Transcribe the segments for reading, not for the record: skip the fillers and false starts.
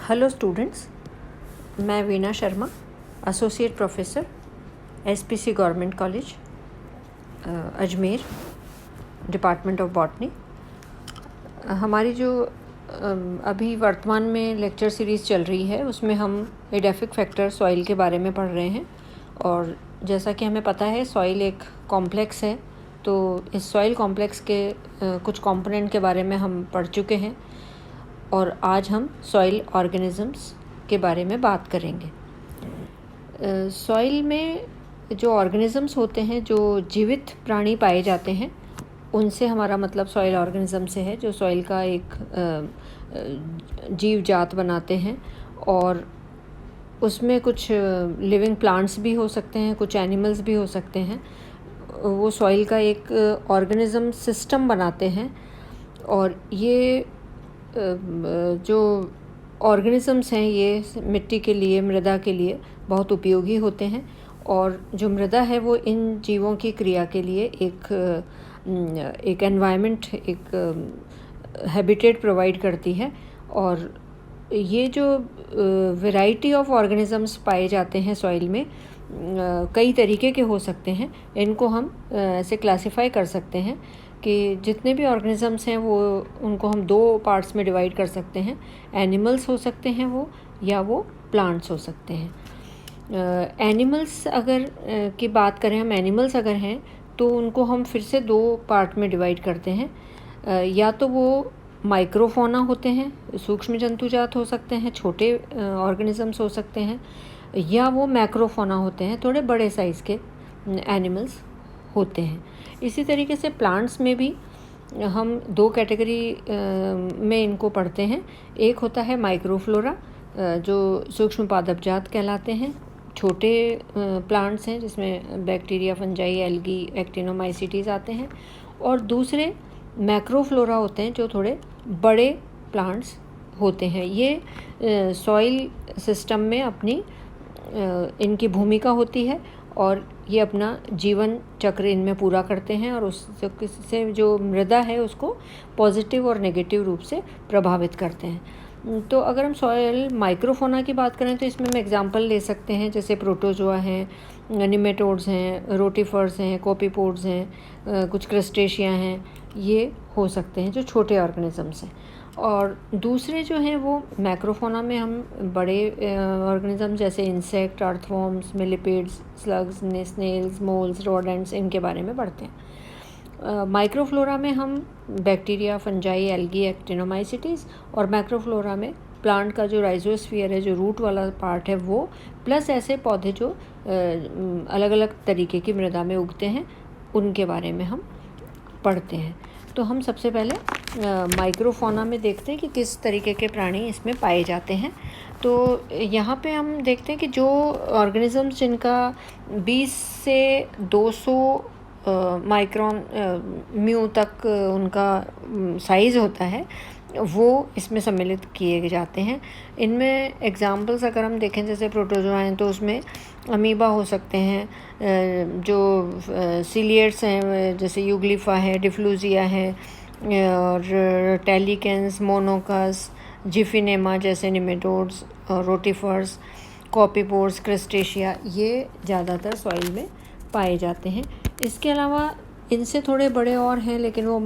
Hello students, मैं Veena Sharma, associate professor SPC government college Ajmer, department of botany. हमारी जो अभी वर्तमान में लेक्चर सीरीज़ चल रही है उसमें हम एडेफिक फैक्टर सॉइल के बारे में पढ़ रहे हैं। और जैसा कि हमें पता है सॉइल एक कॉम्प्लेक्स है, तो इस सॉइल कॉम्प्लेक्स के कुछ कंपोनेंट के बारे में हम पढ़ चुके हैं और आज हम सॉइल ऑर्गेनिजम्स के बारे में बात करेंगे। सॉइल में जो ऑर्गेनिजम्स होते हैं, जो जीवित प्राणी पाए जाते हैं, उनसे हमारा मतलब सॉइल ऑर्गेनिज्म से है, जो सॉइल का एक जीव जात बनाते हैं। और उसमें कुछ लिविंग प्लांट्स भी हो सकते हैं, कुछ एनिमल्स भी हो सकते हैं। वो सॉइल का एक ऑर्गेनिज्म सिस्टम बनाते हैं। और ये जो ऑर्गेनिजम्स हैं ये मिट्टी के लिए, मृदा के लिए बहुत उपयोगी होते हैं। और जो मृदा है वो इन जीवों की क्रिया के लिए एक एनवायरनमेंट, एक हैबिटेट प्रोवाइड करती है। और ये जो वैरायटी ऑफ ऑर्गेनिजम्स पाए जाते हैं सॉइल में, कई तरीके के हो सकते हैं। इनको हम ऐसे क्लासिफाई कर सकते हैं कि जितने भी ऑर्गेनिजम्स हैं वो उनको हम दो पार्ट्स में डिवाइड कर सकते हैं। एनिमल्स हो सकते हैं वो, या वो प्लांट्स हो सकते हैं। एनिमल्स अगर की बात करें, हम एनिमल्स अगर हैं तो उनको हम फिर से दो पार्ट में डिवाइड करते हैं। या तो वो माइक्रोफोना होते हैं, सूक्ष्म जंतुजात हो सकते हैं, छोटे ऑर्गेनिजम्स हो सकते हैं, या वो मैक्रोफोना होते हैं, थोड़े बड़े साइज़ के एनिमल्स होते हैं। इसी तरीके से प्लांट्स में भी हम दो कैटेगरी में इनको पढ़ते हैं। एक होता है माइक्रोफ्लोरा, जो सूक्ष्म पादपजात कहलाते हैं, छोटे प्लांट्स हैं जिसमें बैक्टीरिया, फंजाई, एल्गी, एक्टिनोमाइसीटीज आते हैं। और दूसरे मैक्रोफ्लोरा होते हैं जो थोड़े बड़े प्लांट्स होते हैं। ये सॉइल सिस्टम में अपनी इनकी भूमिका होती है और ये अपना जीवन चक्र इनमें पूरा करते हैं और उससे जो मृदा है उसको पॉजिटिव और नेगेटिव रूप से प्रभावित करते हैं। तो अगर हम सॉइल माइक्रोफोना की बात करें तो इसमें हम एग्जांपल ले सकते हैं, जैसे प्रोटोजोआ हैं, निमेटोड्स हैं, रोटिफर्स हैं, कॉपीपोड्स हैं, कुछ क्रस्टेशिया हैं, ये हो सकते हैं जो छोटे ऑर्गेनिजम्स हैं। और दूसरे जो हैं वो मैक्रोफोना में हम बड़े ऑर्गेनिज्म जैसे insect, earthworms, millipedes, slugs, snails, moles, rodents, इनके बारे में पढ़ते हैं। माइक्रोफ्लोरा में हम बैक्टीरिया, फंजाई, एल्गी, एक्टिनोमाइसीटीज, और मैक्रोफ्लोरा में प्लांट का जो राइजोस्फीयर है, जो रूट वाला पार्ट है वो, प्लस ऐसे पौधे जो अलग अलग तरीके की मृदा में उगते हैं, उनके बारे में हम पढ़ते हैं। तो हम सबसे पहले माइक्रोफोना में देखते हैं कि किस तरीके के प्राणी इसमें पाए जाते हैं। तो यहाँ पे हम देखते हैं कि जो ऑर्गेनिजम्स जिनका 20 से 200 माइक्रोन म्यू तक उनका साइज़ होता है, वो इसमें सम्मिलित किए जाते हैं। इनमें एग्जांपल्स अगर हम देखें, जैसे प्रोटोजोआ हैं तो उसमें अमीबा हो सकते हैं, जो सीलिएट्स हैं जैसे यूग्लिफा है, डिफ्लूजिया है, और टेलिकेंस, मोनोकस, जिफिनेमा जैसे निमेटोड्स, रोटिफर्स, कॉपीपोड्स, क्रस्टेशिया, ये ज़्यादातर सॉइल में पाए जाते हैं। इसके अलावा इनसे थोड़े बड़े और हैं, लेकिन वो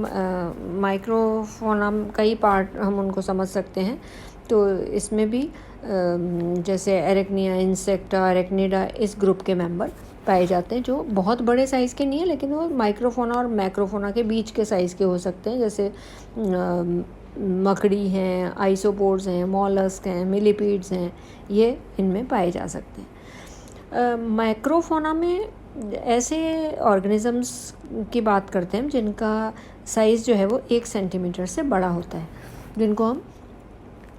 माइक्रोफोना कई पार्ट हम उनको समझ सकते हैं। तो इसमें भी जैसे एरेक्निया, इंसेक्टा, एरेक्निडा, इस ग्रुप के मेंबर पाए जाते हैं, जो बहुत बड़े साइज़ के नहीं है, लेकिन वो माइक्रोफोना और मैक्रोफोना के बीच के साइज़ के हो सकते हैं। जैसे मकड़ी हैं, आइसोपोड्स हैं, मॉलस्क हैं, मिलीपीड्स हैं, ये इनमें पाए जा सकते हैं। माइक्रोफोना में ऐसे ऑर्गेनिजम्स की बात करते हैं जिनका साइज़ जो है वो 1 सेंटीमीटर से बड़ा होता है, जिनको हम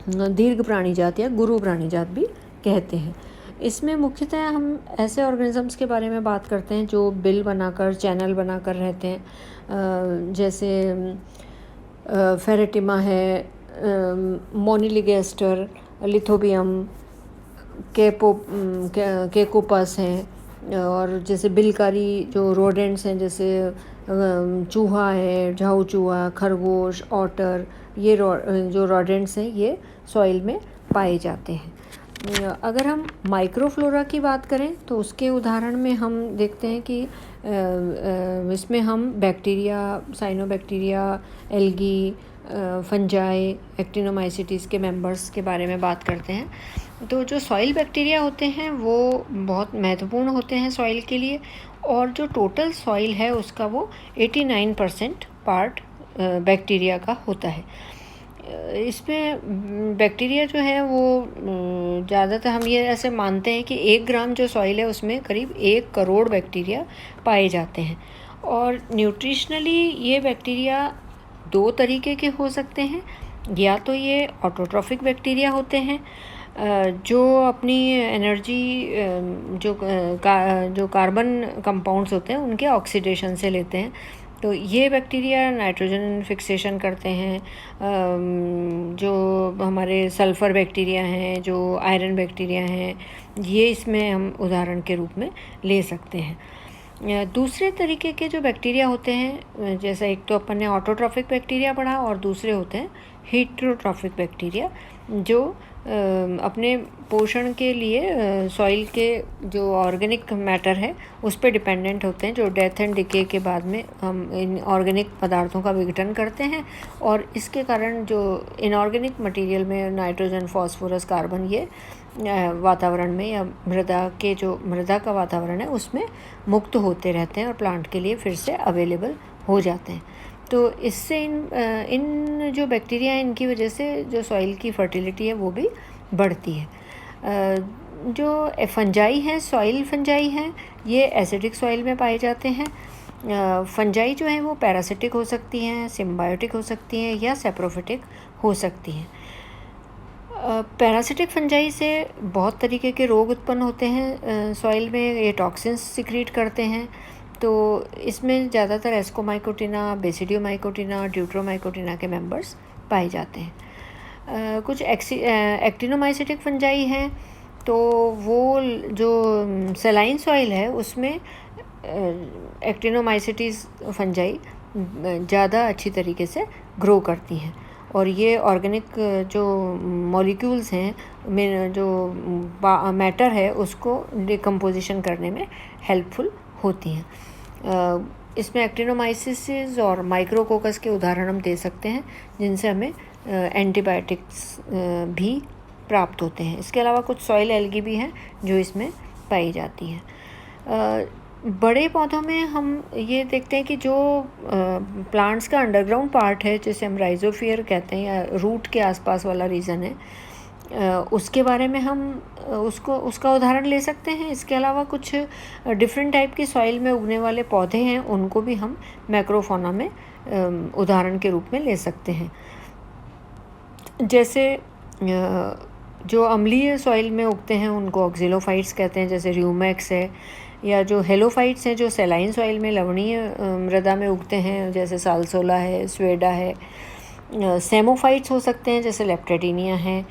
दीर्घ प्राणी जात या गुरु प्राणी जात भी कहते हैं। इसमें मुख्यतः हम ऐसे ऑर्गेनिजम्स के बारे में बात करते हैं जो बिल बनाकर, चैनल बनाकर रहते हैं, जैसे फेरेटिमा है, मोनिलिगेस्टर, लिथोबियम, केकोपस हैं, और जैसे बिलकारी जो रोडेंट्स हैं, जैसे चूहा है, झाऊ चूहा, खरगोश, ऑटर, ये जो रोडेंट्स हैं ये सॉइल में पाए जाते हैं। अगर हम माइक्रोफ्लोरा की बात करें तो उसके उदाहरण में हम देखते हैं कि इसमें हम बैक्टीरिया, साइनोबैक्टीरिया, एल्गी, फंजाई, एक्टिनोमाइसिटीज़ के मेंबर्स के बारे में बात करते हैं। तो जो सॉइल बैक्टीरिया होते हैं वो बहुत महत्वपूर्ण होते हैं सॉइल के लिए, और जो टोटल सॉइल है उसका वो 89% पार्ट बैक्टीरिया का होता है। इसमें बैक्टीरिया जो है वो ज़्यादातर हम ये ऐसे मानते हैं कि 1 ग्राम जो सॉइल है उसमें करीब 1 करोड़ बैक्टीरिया पाए जाते हैं। और न्यूट्रिशनली ये बैक्टीरिया 2 तरीके के हो सकते हैं। या तो ये ऑटोट्रॉफिक बैक्टीरिया होते हैं जो अपनी एनर्जी जो कार्बन कंपाउंड्स होते हैं उनके ऑक्सीडेशन से लेते हैं। तो ये बैक्टीरिया नाइट्रोजन फिक्सेशन करते हैं। जो हमारे सल्फ़र बैक्टीरिया हैं, जो आयरन बैक्टीरिया हैं, ये इसमें हम उदाहरण के रूप में ले सकते हैं। दूसरे तरीके के जो बैक्टीरिया होते हैं, जैसा एक तो अपन ने ऑटोट्रॉफिक बैक्टीरिया पढ़ा और दूसरे होते हैं हीटरोट्रॉफिक बैक्टीरिया, जो अपने पोषण के लिए सॉइल के जो ऑर्गेनिक मैटर है उस पर डिपेंडेंट होते हैं, जो डेथ एंड डिके के बाद में हम इन ऑर्गेनिक पदार्थों का विघटन करते हैं, और इसके कारण जो इनऑर्गेनिक मटेरियल में नाइट्रोजन, फास्फोरस, कार्बन ये वातावरण में या मृदा का वातावरण है उसमें मुक्त होते रहते हैं और प्लांट के लिए फिर से अवेलेबल हो जाते हैं। तो इससे इन जो बैक्टीरिया हैं इनकी वजह से जो सॉइल की फर्टिलिटी है वो भी बढ़ती है। जो फंजाई हैं, सॉइल फंजाई हैं, ये एसिडिक सॉइल में पाए जाते हैं। फंजाई जो है वो पैरासिटिक हो सकती हैं, सिम्बायोटिक हो सकती हैं या सेप्रोफिटिक हो सकती हैं। पैरासिटिक फंजाई से बहुत तरीके के रोग उत्पन्न होते हैं सॉइल में। ये टॉक्सिन्स सिक्रीट करते हैं। तो इसमें ज़्यादातर एस्कोमाइकोटिना, बेसिडियोमाइकोटिना, ड्यूट्रोमाइकोटिना के मेंबर्स पाए जाते हैं। कुछ एक्टिनोमाइसिटिक फंजाई हैं, तो वो जो सलाइन सॉइल है उसमें एक्टिनोमाइसिटीज फंजाई ज़्यादा अच्छी तरीके से ग्रो करती हैं, और ये ऑर्गेनिक जो मॉलिक्यूल्स हैं जो मैटर है उसको डिकम्पोजिशन करने में हेल्पफुल होती हैं। इसमें एक्टिनोमाइसिस और माइक्रोकोकस के उदाहरण हम दे सकते हैं जिनसे हमें एंटीबायोटिक्स भी प्राप्त होते हैं। इसके अलावा कुछ सॉइल एल्गी भी हैं जो इसमें पाई जाती हैं। बड़े पौधों में हम ये देखते हैं कि जो प्लांट्स का अंडरग्राउंड पार्ट है, जिसे हम राइजोफियर कहते हैं या रूट के आसपास वाला रीजन है, उसके बारे में हम उसका उदाहरण ले सकते हैं। इसके अलावा कुछ डिफरेंट टाइप की सॉइल में उगने वाले पौधे हैं, उनको भी हम मैक्रोफोना में उदाहरण के रूप में ले सकते हैं। जैसे जो अम्लीय सॉइल में उगते हैं उनको ऑक्सिलोफाइट्स कहते हैं, जैसे र्यूमैक्स है, या जो हेलोफाइट्स हैं जो सेलाइन सॉइल में लवणीय मृदा में उगते हैं, जैसे सालसोला है, स्वेडा है। सेमोफाइट्स हो सकते हैं जैसे लेप्टेडिनिया है,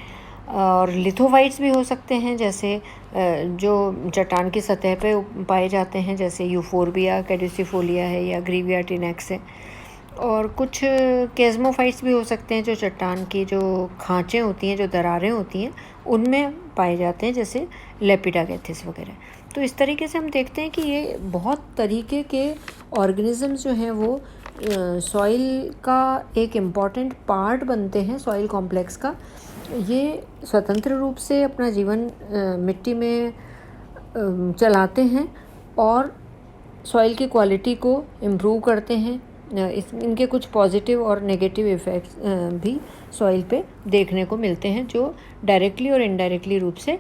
और लिथोफाइट्स भी हो सकते हैं जैसे जो चट्टान की सतह पे पाए जाते हैं, जैसे यूफोर्बिया कैड्यूसिफोलिया है या ग्रीविया टिनेक्स है। और कुछ केज़्मोफाइट्स भी हो सकते हैं जो चट्टान की जो खांचें होती हैं, जो दरारें होती हैं, उनमें पाए जाते हैं, जैसे लेपिडागैथिस वगैरह। तो इस तरीके से हम देखते हैं कि ये बहुत तरीके के ऑर्गेनिज़म्स जो हैं वो सॉइल का एक इम्पॉर्टेंट पार्ट बनते हैं सॉइल कॉम्प्लेक्स का। ये स्वतंत्र रूप से अपना जीवन मिट्टी में चलाते हैं और सॉइल की क्वालिटी को इम्प्रूव करते हैं। इनके कुछ पॉजिटिव और नेगेटिव इफ़ेक्ट्स भी सॉइल पे देखने को मिलते हैं, जो डायरेक्टली और इनडायरेक्टली रूप से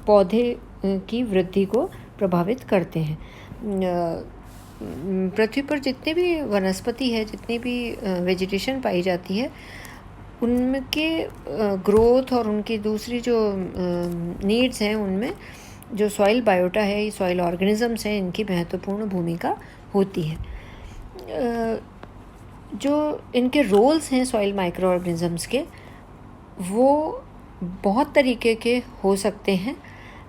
पौधे की वृद्धि को प्रभावित करते हैं। पृथ्वी पर जितने भी वनस्पति है, जितनी भी वेजिटेशन पाई जाती है, उनके ग्रोथ और उनकी दूसरी जो नीड्स हैं, उनमें जो सॉइल बायोटा है, सॉइल ऑर्गेनिजम्स हैं, इनकी महत्वपूर्ण भूमिका होती है। जो इनके रोल्स हैं सॉइल माइक्रो ऑर्गेनिजम्स के, वो बहुत तरीके के हो सकते हैं,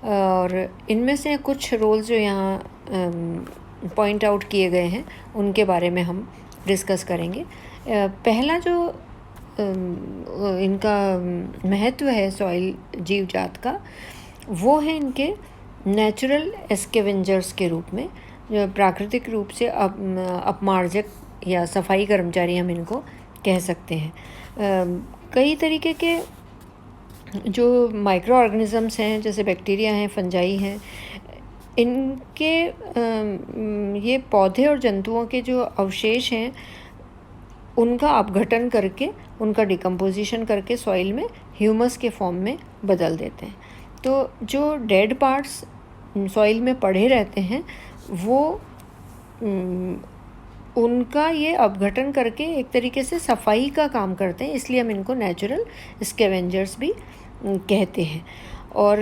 और इनमें से कुछ रोल्स जो यहाँ पॉइंट आउट किए गए हैं उनके बारे में हम डिस्कस करेंगे। पहला जो इनका महत्व है सॉइल जीवजात का, वो है इनके नेचुरल स्कैवेंजर्स के रूप में, जो प्राकृतिक रूप से अपमार्जक या सफाई कर्मचारी हम इनको कह सकते हैं। कई तरीके के जो माइक्रो ऑर्गेनिज़म्स हैं, जैसे बैक्टीरिया हैं, फंजाई हैं, इनके ये पौधे और जंतुओं के जो अवशेष हैं उनका अपघटन करके, उनका डिकम्पोजिशन करके सॉइल में ह्यूमस के फॉर्म में बदल देते हैं। तो जो डेड पार्ट्स सॉइल में पड़े रहते हैं वो उनका ये अपघटन करके एक तरीके से सफाई का काम करते हैं, इसलिए हम इनको नेचुरल स्कैवेंजर्स भी कहते हैं। और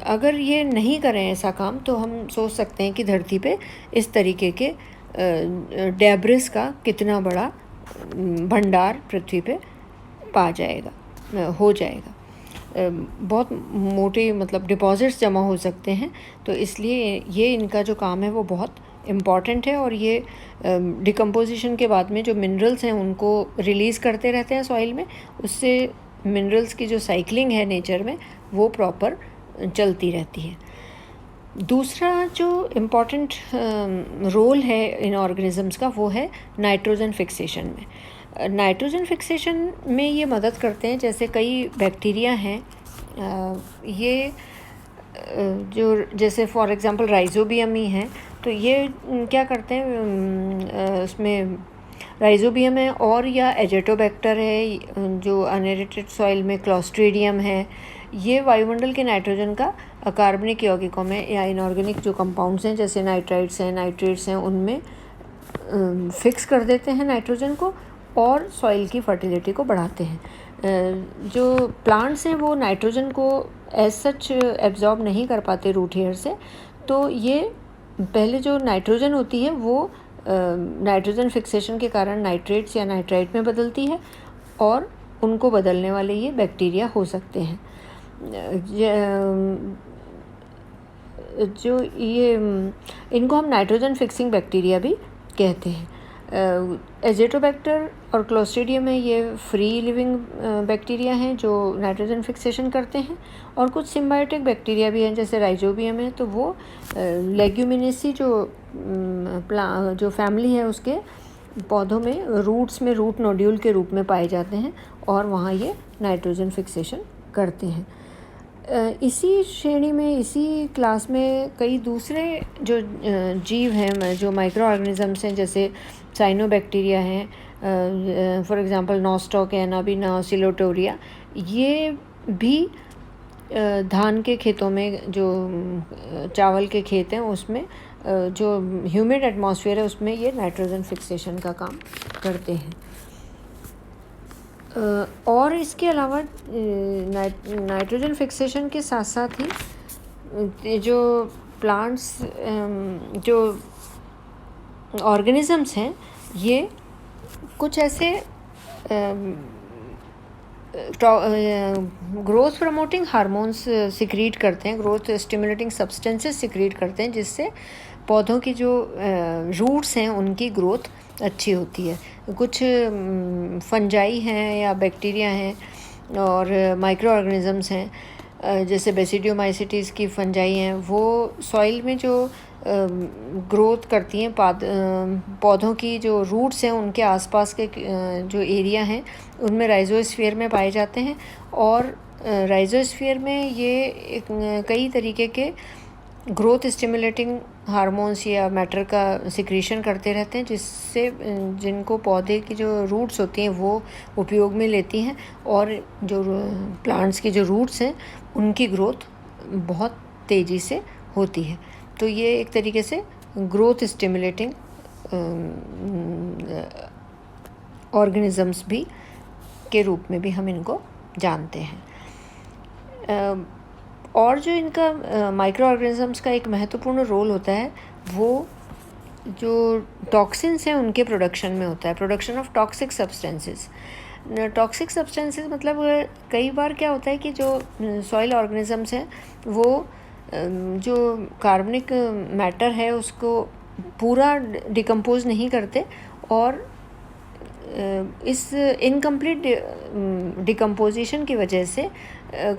अगर ये नहीं करें ऐसा काम तो हम सोच सकते हैं कि धरती पे इस तरीके के डेब्रिस का कितना बड़ा भंडार पृथ्वी पे हो जाएगा। बहुत मोटे मतलब डिपॉजिट्स जमा हो सकते हैं। तो इसलिए ये इनका जो काम है वो बहुत इम्पॉर्टेंट है, और ये डिकम्पोजिशन के बाद में जो मिनरल्स हैं उनको रिलीज़ करते रहते हैं सॉइल में, उससे मिनरल्स की जो साइक्लिंग है नेचर में वो प्रॉपर चलती रहती है। दूसरा जो इम्पॉर्टेंट रोल है इन ऑर्गेनिजम्स का वो है नाइट्रोजन फिक्सेशन में। नाइट्रोजन फिक्सेशन में ये मदद करते हैं, जैसे कई बैक्टीरिया हैं ये जो जैसे फॉर एग्जांपल राइजोबियम ही है, तो ये क्या करते हैं उसमें राइजोबियम है और या एजेटोबैक्टर है, जो अनएरेटेड सॉइल में क्लॉस्ट्रीडियम है, ये वायुमंडल के नाइट्रोजन का अकार्बनिक यौगिकों में या इनऑर्गेनिक जो कंपाउंड्स हैं जैसे नाइट्राइट्स हैं, नाइट्रेट्स हैं, उनमें फिक्स कर देते हैं नाइट्रोजन को और सॉइल की फर्टिलिटी को बढ़ाते हैं। जो प्लांट्स हैं वो नाइट्रोजन को एज सच एब्जॉर्ब नहीं कर पाते रूट हेयर से, तो ये पहले जो नाइट्रोजन होती है वो नाइट्रोजन फिक्सेशन के कारण नाइट्रेट्स या नाइट्राइट में बदलती है, और उनको बदलने वाले ये बैक्टीरिया हो सकते हैं। जो ये इनको हम नाइट्रोजन फिक्सिंग बैक्टीरिया भी कहते हैं। एजेटोबैक्टर और क्लोस्ट्रीडियम में ये फ्री लिविंग बैक्टीरिया हैं जो नाइट्रोजन फिक्सेशन करते हैं, और कुछ सिम्बायोटिक बैक्टीरिया भी हैं जैसे राइजोबियम है, तो वो लेग्यूमिनेसी जो फैमिली है उसके पौधों में रूट्स में रूट नोड्यूल के रूप में पाए जाते हैं, और वहाँ ये नाइट्रोजन फिक्सेशन करते हैं। इसी श्रेणी में, इसी क्लास में कई दूसरे जो जीव हैं, जो माइक्रो ऑर्गेनिजम्स हैं, जैसे साइनोबैक्टीरिया हैं, फॉर एग्जांपल नॉस्टॉक है, नाबिना, सिलोटोरिया, ये भी धान के खेतों में, जो चावल के खेत हैं उसमें जो ह्यूमिड एटमॉस्फेयर है उसमें ये नाइट्रोजन फिक्सेशन का काम करते हैं। और इसके अलावा नाइट्रोजन फिक्सेशन के साथ साथ ही जो प्लांट्स, जो ऑर्गेनिजम्स हैं, ये कुछ ऐसे ग्रोथ प्रमोटिंग हार्मोन्स सिक्रीट करते हैं, ग्रोथ स्टिमुलेटिंग सब्सटेंसेस सिक्रीट करते हैं, जिससे पौधों की जो रूट्स हैं उनकी ग्रोथ अच्छी होती है। कुछ फंजाई हैं या बैक्टीरिया हैं और माइक्रो ऑर्गेनिजम्स हैं, जैसे बेसिडियोमाइसिटीज़ की फंजाई हैं, वो सॉइल में जो ग्रोथ करती हैं पौधों की जो रूट्स हैं उनके आसपास के जो एरिया हैं उनमें राइजोस्फीयर में पाए जाते हैं, और राइजोस्फीयर में ये कई तरीके के ग्रोथ स्टिमुलेटिंग हार्मोन्स या मैटर का सिक्रीशन करते रहते हैं, जिससे जिनको पौधे की जो रूट्स होती हैं वो उपयोग में लेती हैं, और जो प्लांट्स की जो रूट्स हैं उनकी ग्रोथ बहुत तेज़ी से होती है। तो ये एक तरीके से ग्रोथ स्टिमुलेटिंग ऑर्गेनिजम्स भी के रूप में भी हम इनको जानते हैं। और जो इनका माइक्रो ऑर्गेनिजम्स का एक महत्वपूर्ण रोल होता है वो जो टॉक्सिन्स हैं उनके प्रोडक्शन में होता है, production of toxic substances. Toxic substances मतलब कई बार क्या होता है कि जो सॉइल ऑर्गेनिजम्स हैं वो जो कार्बनिक मैटर है उसको पूरा डिकम्पोज नहीं करते और इस इनकम्प्लीट डिकम्पोजिशन की वजह से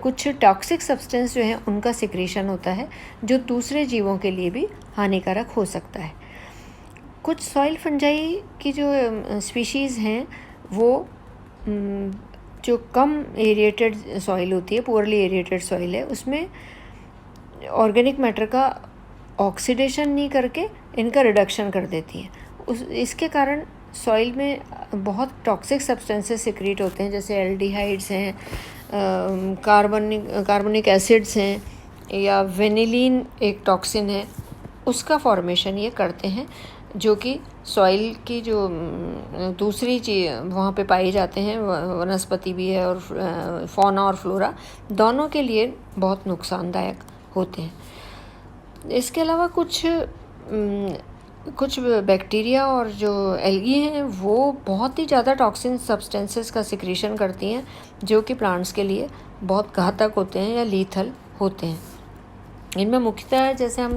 कुछ टॉक्सिक सब्सटेंस जो हैं उनका सिक्रीशन होता है जो दूसरे जीवों के लिए भी हानिकारक हो सकता है। कुछ सॉइल फंजाई की जो स्पीशीज़ हैं वो जो कम एरिएटेड सॉइल होती है, पुअरली एरिएटेड सॉइल है, उसमें ऑर्गेनिक मैटर का ऑक्सीडेशन नहीं करके इनका रिडक्शन कर देती हैं। इसके कारण सॉइल में बहुत टॉक्सिक सब्सटेंसेस सिक्रीट होते हैं, जैसे एल्डिहाइड्स हैं, कार्बोनिक एसिड्स हैं, या वेनिलीन एक टॉक्सिन है, उसका फॉर्मेशन ये करते हैं जो कि सॉइल की जो दूसरी चीज़ वहाँ पे पाई जाते हैं, वनस्पति भी है और फौना और फ्लोरा दोनों के लिए बहुत नुकसानदायक होते हैं। इसके अलावा कुछ बैक्टीरिया और जो एल्गी हैं वो बहुत ही ज़्यादा टॉक्सिन सब्सटेंसेस का सिक्रीशन करती हैं जो कि प्लांट्स के लिए बहुत घातक होते हैं या लीथल होते हैं। इनमें मुख्यतः जैसे हम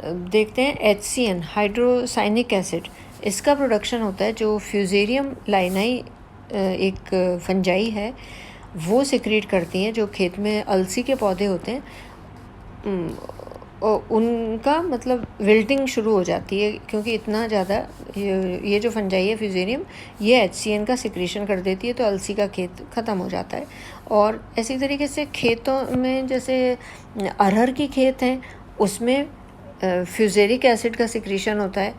देखते हैं HCN, हाइड्रोसाइनिक एसिड, इसका प्रोडक्शन होता है जो फ्यूजेरियम लाइनाई एक फंजाई है वो सिक्रीट करती हैं, जो खेत में अलसी के पौधे होते हैं उनका मतलब विल्टिंग शुरू हो जाती है, क्योंकि इतना ज़्यादा ये जो फंजाई है फ्यूजेरियम ये HCN का सिक्रीशन कर देती है, तो अलसी का खेत ख़त्म हो जाता है। और इसी तरीके से खेतों में जैसे अरहर की खेत हैं उसमें फ्यूजेरिक एसिड का सिक्रीशन होता है,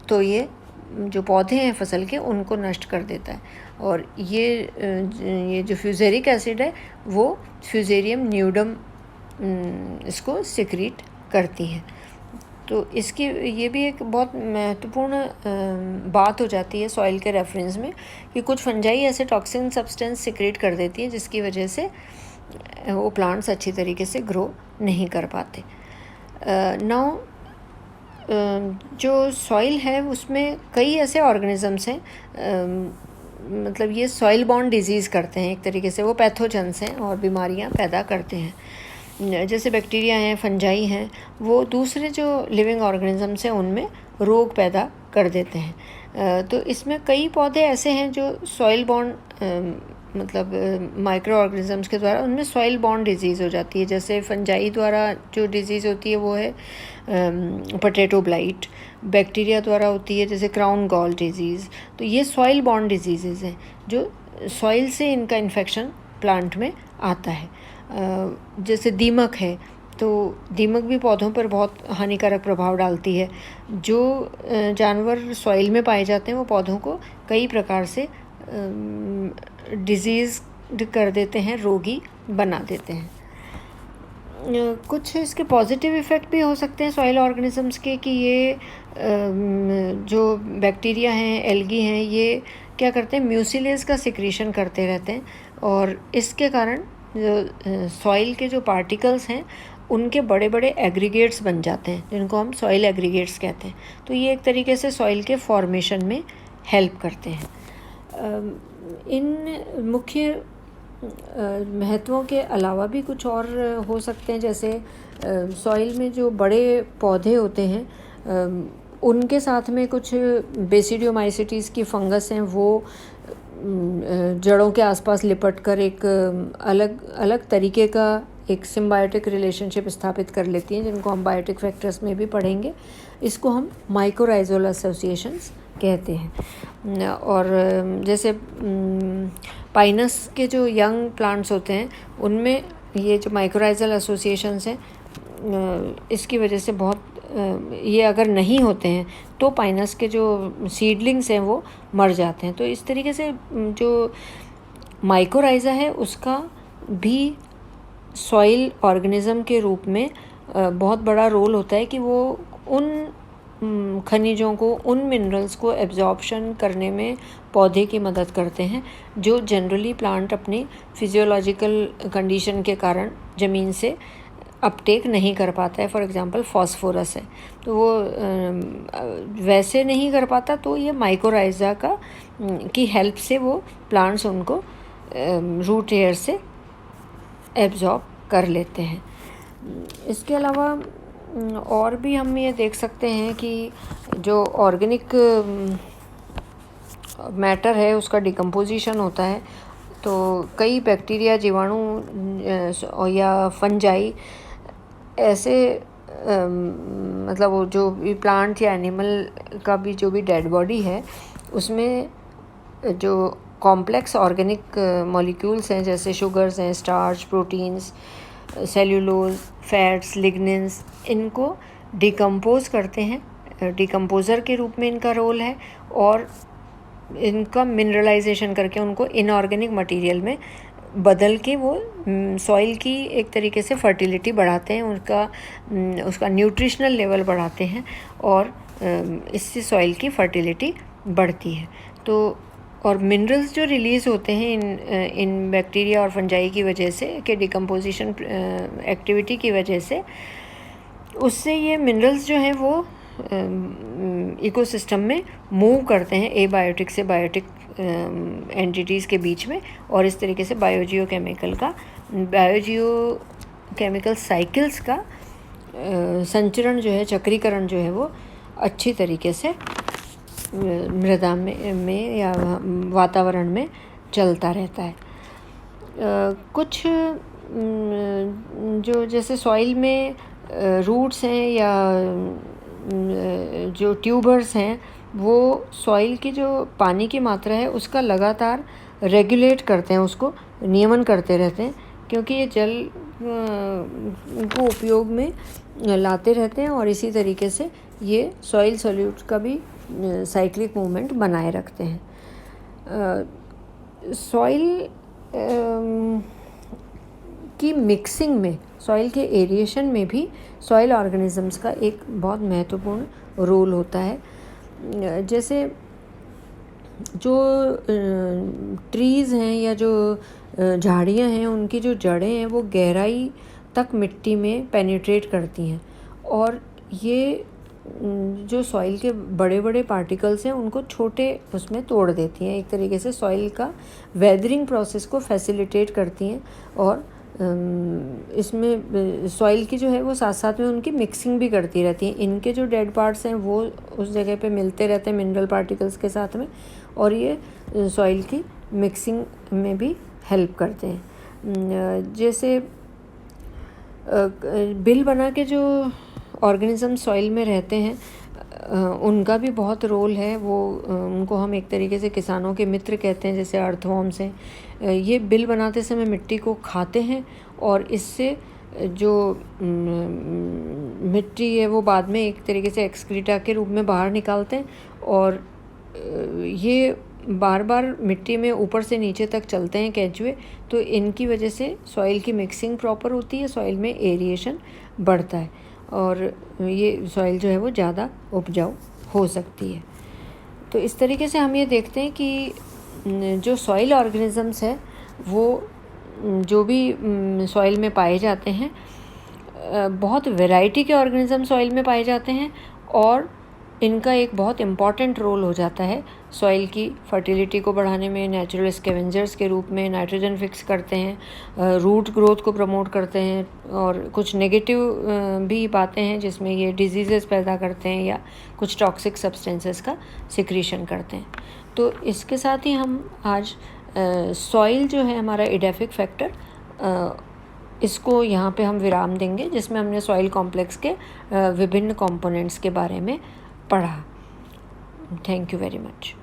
तो ये जो पौधे हैं फसल के उनको नष्ट कर देता है। और ये जो फ्यूजेरिक एसिड है वो फ्यूजेरियम न्यूडम इसको सिक्रीट करती हैं। तो इसकी ये भी एक बहुत महत्वपूर्ण बात हो जाती है सॉइल के रेफरेंस में कि कुछ फंजाई ऐसे टॉक्सिन सब्सटेंस सिक्रेट कर देती है जिसकी वजह से वो प्लांट्स अच्छी तरीके से ग्रो नहीं कर पाते। नाउ जो सॉइल है उसमें कई ऐसे ऑर्गेनिजम्स हैं, मतलब ये सॉइल बॉर्न डिजीज़ करते हैं, एक तरीके से वो पैथोजेंस हैं और बीमारियां पैदा करते हैं। जैसे बैक्टीरिया हैं, फंजाई हैं, वो दूसरे जो लिविंग ऑर्गेनिजम्स हैं उनमें रोग पैदा कर देते हैं। तो इसमें कई पौधे ऐसे हैं जो सॉइल बॉर्न मतलब माइक्रो ऑर्गेनिजम्स के द्वारा उनमें सॉइल बॉर्न डिजीज़ हो जाती है। जैसे फंजाई द्वारा जो डिजीज़ होती है वो है पोटैटो ब्लाइट, बैक्टीरिया द्वारा होती है जैसे क्राउन गॉल डिजीज़। तो ये सॉइल बॉर्न डिजीज़ हैं जो सॉइल से इनका इन्फेक्शन प्लांट में आता है। जैसे दीमक है, तो दीमक भी पौधों पर बहुत हानिकारक प्रभाव डालती है। जो जानवर सॉइल में पाए जाते हैं वो पौधों को कई प्रकार से डिजीज़ कर देते हैं, रोगी बना देते हैं। कुछ इसके पॉजिटिव इफ़ेक्ट भी हो सकते हैं सॉइल ऑर्गेनिजम्स के कि ये जो बैक्टीरिया हैं, एल्गी हैं, ये क्या करते हैं, म्यूसिलेज का सिक्रीशन करते रहते हैं और इसके कारण जो सॉइल के जो पार्टिकल्स हैं उनके बड़े बड़े एग्रीगेट्स बन जाते हैं जिनको हम सॉइल एग्रीगेट्स कहते हैं। तो ये एक तरीके से सॉइल के फॉर्मेशन में हेल्प करते हैं। इन मुख्य महत्वों के अलावा भी कुछ और हो सकते हैं, जैसे सॉइल में जो बड़े पौधे होते हैं उनके साथ में कुछ बेसिडियोमाइसिटीज़ की फंगस हैं, वो जड़ों के आसपास लिपट कर एक अलग तरीके का एक सिम्बायोटिक रिलेशनशिप स्थापित कर लेती हैं, जिनको हम बायोटिक फैक्टर्स में भी पढ़ेंगे। इसको हम माइकोराइजोल एसोसिएशंस कहते हैं। और जैसे पाइनस के जो यंग प्लांट्स होते हैं उनमें ये जो माइकोराइजल एसोसिएशंस हैं इसकी वजह से बहुत ये अगर नहीं होते हैं तो पाइनस के जो सीडलिंग्स हैं वो मर जाते हैं। तो इस तरीके से जो माइकोराइजा है उसका भी सॉइल ऑर्गेनिज्म के रूप में बहुत बड़ा रोल होता है कि वो उन खनिजों को, उन मिनरल्स को एब्जॉर्प्शन करने में पौधे की मदद करते हैं जो जनरली प्लांट अपनी फिजियोलॉजिकल कंडीशन के कारण ज़मीन से अपटेक नहीं कर पाता है। फॉर एग्जांपल फास्फोरस है तो वो वैसे नहीं कर पाता, तो ये माइकोराइजा की हेल्प से वो प्लांट्स उनको रूट एयर से एब्जॉर्ब कर लेते हैं। इसके अलावा और भी हम ये देख सकते हैं कि जो ऑर्गेनिक मैटर है उसका डिकम्पोजिशन होता है, तो कई बैक्टीरिया, जीवाणु या फंजाई ऐसे मतलब वो जो भी प्लांट या एनिमल का भी जो भी डेड बॉडी है उसमें जो कॉम्प्लेक्स ऑर्गेनिक मॉलिक्यूल्स हैं, जैसे शुगर्स हैं, starch, proteins, cellulose, fats, lignans, इनको डिकम्पोज करते हैं। डिकम्पोज़र के रूप में इनका रोल है और इनका मिनरलाइजेशन करके उनको इनऑर्गेनिक मटेरियल में बदल के वो सॉइल की एक तरीके से फर्टिलिटी बढ़ाते हैं, उसका न्यूट्रिशनल लेवल बढ़ाते हैं और इससे सॉइल की फर्टिलिटी बढ़ती है। तो और मिनरल्स जो रिलीज़ होते हैं इन बैक्टीरिया और फंजाई की वजह से, के डिकम्पोजिशन एक्टिविटी की वजह से, उससे ये मिनरल्स जो हैं वो इकोसिस्टम में मूव करते हैं एबायोटिक से बायोटिक एंटिटीज़ के बीच में, और इस तरीके से बायोजियोकेमिकल साइकिल्स का संचरण जो है, चक्रीकरण जो है वो अच्छी तरीके से मृदा में या वातावरण में चलता रहता है। कुछ जो जैसे सॉइल में रूट्स हैं या जो ट्यूबर्स हैं, वो सॉइल की जो पानी की मात्रा है उसका लगातार रेगुलेट करते हैं, उसको नियमन करते रहते हैं, क्योंकि ये जल को उपयोग में लाते रहते हैं और इसी तरीके से ये सॉइल सॉल्यूट का भी साइक्लिक मूवमेंट बनाए रखते हैं। सॉइल की मिक्सिंग में, सॉइल के एरिएशन में भी सॉइल ऑर्गेनिजम्स का एक बहुत महत्वपूर्ण रोल होता है। जैसे जो ट्रीज़ हैं या जो झाड़ियाँ हैं, उनकी जो जड़ें हैं वो गहराई तक मिट्टी में पेनिट्रेट करती हैं और ये जो सॉइल के बड़े बड़े पार्टिकल्स हैं उनको छोटे उसमें तोड़ देती हैं, एक तरीके से सॉइल का वेदरिंग प्रोसेस को फैसिलिटेट करती हैं और इसमें सॉइल की जो है वो साथ साथ में उनकी मिक्सिंग भी करती रहती हैं। इनके जो डेड पार्ट्स हैं वो उस जगह पे मिलते रहते हैं मिनरल पार्टिकल्स के साथ में, और ये सॉइल की मिक्सिंग में भी हेल्प करते हैं। जैसे बिल बना के जो ऑर्गेनिज्म सॉइल में रहते हैं उनका भी बहुत रोल है। वो उनको हम एक तरीके से किसानों के मित्र कहते हैं, जैसे अर्थवॉर्म्स हैं। ये बिल बनाते समय मिट्टी को खाते हैं और इससे जो मिट्टी है वो बाद में एक तरीके से एक्सक्रीटा के रूप में बाहर निकालते हैं और ये बार बार मिट्टी में ऊपर से नीचे तक चलते हैं केंचुए, तो इनकी वजह से सॉइल की मिक्सिंग प्रॉपर होती है, सॉइल में एरिएशन बढ़ता है और ये सॉइल जो है वो ज़्यादा उपजाऊ हो सकती है। तो इस तरीके से हम ये देखते हैं कि जो सॉइल ऑर्गेनिजम्स है वो जो भी सॉइल में पाए जाते हैं, बहुत वैरायटी के ऑर्गेनिज्म सॉइल में पाए जाते हैं और इनका एक बहुत इम्पॉर्टेंट रोल हो जाता है सॉइल की फर्टिलिटी को बढ़ाने में। नेचुरल स्कैवेंजर्स के रूप में नाइट्रोजन फिक्स करते हैं, रूट ग्रोथ को प्रमोट करते हैं, और कुछ नेगेटिव भी बातें हैं जिसमें ये डिजीज़ेस पैदा करते हैं या कुछ टॉक्सिक सब्सटेंसेस का सिक्रीशन करते हैं। तो इसके साथ ही हम आज सॉइल जो है हमारा एडेफिक फैक्टर, इसको यहाँ पे हम विराम देंगे, जिसमें हमने सॉइल कॉम्प्लेक्स के विभिन्न कंपोनेंट्स के बारे में पढ़ा। Thank you very much.